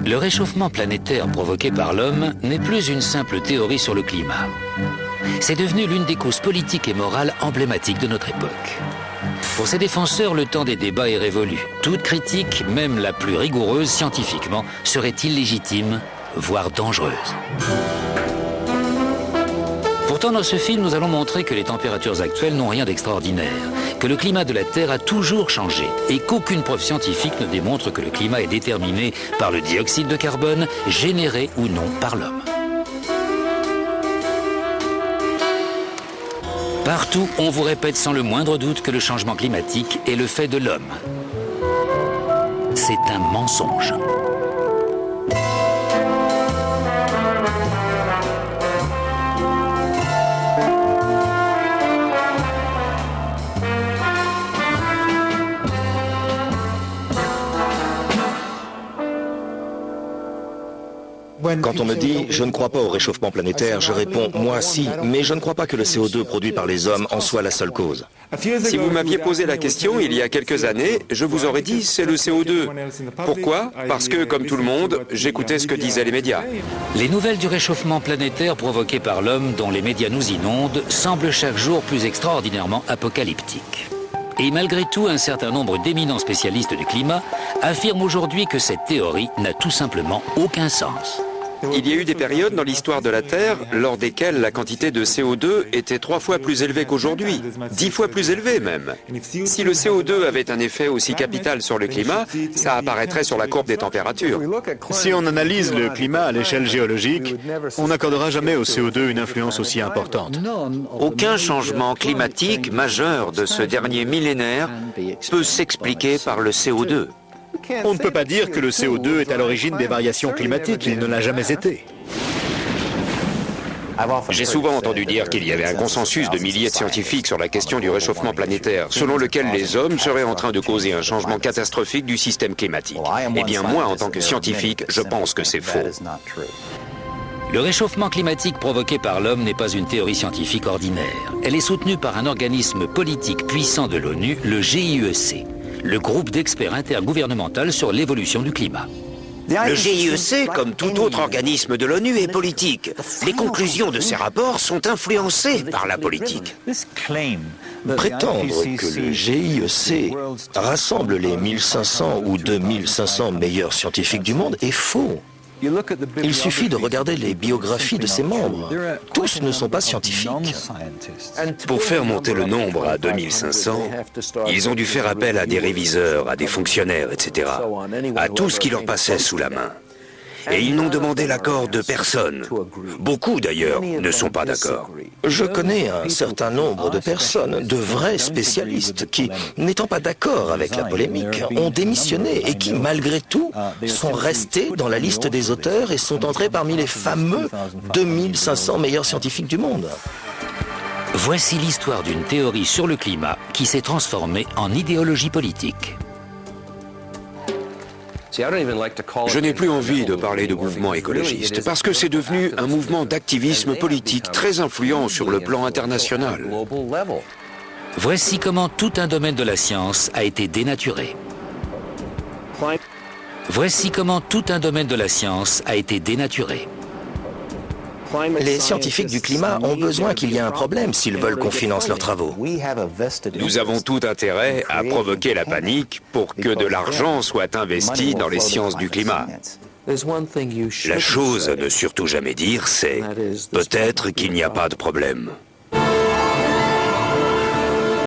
Le réchauffement planétaire provoqué par l'homme n'est plus une simple théorie sur le climat. C'est devenu l'une des causes politiques et morales emblématiques de notre époque. Pour ses défenseurs, le temps des débats est révolu. Toute critique, même la plus rigoureuse scientifiquement, serait illégitime, voire dangereuse. Pourtant, dans ce film, nous allons montrer que les températures actuelles n'ont rien d'extraordinaire, que le climat de la Terre a toujours changé et qu'aucune preuve scientifique ne démontre que le climat est déterminé par le dioxyde de carbone, généré ou non par l'homme. Partout, on vous répète sans le moindre doute que le changement climatique est le fait de l'homme. C'est un mensonge. Quand on me dit « je ne crois pas au réchauffement planétaire », je réponds « moi si, mais je ne crois pas que le CO2 produit par les hommes en soit la seule cause ». Si vous m'aviez posé la question il y a quelques années, je vous aurais dit c'est le CO2. Pourquoi? Parce que, comme tout le monde, j'écoutais ce que disaient les médias. Les nouvelles du réchauffement planétaire provoqué par l'homme dont les médias nous inondent semblent chaque jour plus extraordinairement apocalyptiques. Et malgré tout, un certain nombre d'éminents spécialistes du climat affirment aujourd'hui que cette théorie n'a tout simplement aucun sens. Il y a eu des périodes dans l'histoire de la Terre lors desquelles la quantité de CO2 était 3 fois plus élevée qu'aujourd'hui, 10 fois plus élevée même. Si le CO2 avait un effet aussi capital sur le climat, ça apparaîtrait sur la courbe des températures. Si on analyse le climat à l'échelle géologique, on n'accordera jamais au CO2 une influence aussi importante. Aucun changement climatique majeur de ce dernier millénaire peut s'expliquer par le CO2. On ne peut pas dire que le CO2 est à l'origine des variations climatiques, il ne l'a jamais été. J'ai souvent entendu dire qu'il y avait un consensus de milliers de scientifiques sur la question du réchauffement planétaire, selon lequel les hommes seraient en train de causer un changement catastrophique du système climatique. Eh bien moi, en tant que scientifique, je pense que c'est faux. Le réchauffement climatique provoqué par l'homme n'est pas une théorie scientifique ordinaire. Elle est soutenue par un organisme politique puissant de l'ONU, le GIEC, le groupe d'experts intergouvernemental sur l'évolution du climat. Le GIEC, comme tout autre organisme de l'ONU, est politique. Les conclusions de ces rapports sont influencées par la politique. Prétendre que le GIEC rassemble les 1500 ou 2500 meilleurs scientifiques du monde est faux. Il suffit de regarder les biographies de ses membres. Tous ne sont pas scientifiques. Pour faire monter le nombre à 2500, ils ont dû faire appel à des réviseurs, à des fonctionnaires, etc., à tout ce qui leur passait sous la main. Et ils n'ont demandé l'accord de personne. Beaucoup, d'ailleurs, ne sont pas d'accord. Je connais un certain nombre de personnes, de vrais spécialistes, qui, n'étant pas d'accord avec la polémique, ont démissionné et qui, malgré tout, sont restés dans la liste des auteurs et sont entrés parmi les fameux 2500 meilleurs scientifiques du monde. Voici l'histoire d'une théorie sur le climat qui s'est transformée en idéologie politique. Je n'ai plus envie de parler de mouvement écologiste parce que c'est devenu un mouvement d'activisme politique très influent sur le plan international. Voici comment tout un domaine de la science a été dénaturé. Voici comment tout un domaine de la science a été dénaturé. Les scientifiques du climat ont besoin qu'il y ait un problème s'ils veulent qu'on finance leurs travaux. Nous avons tout intérêt à provoquer la panique pour que de l'argent soit investi dans les sciences du climat. La chose à ne surtout jamais dire, c'est peut-être qu'il n'y a pas de problème.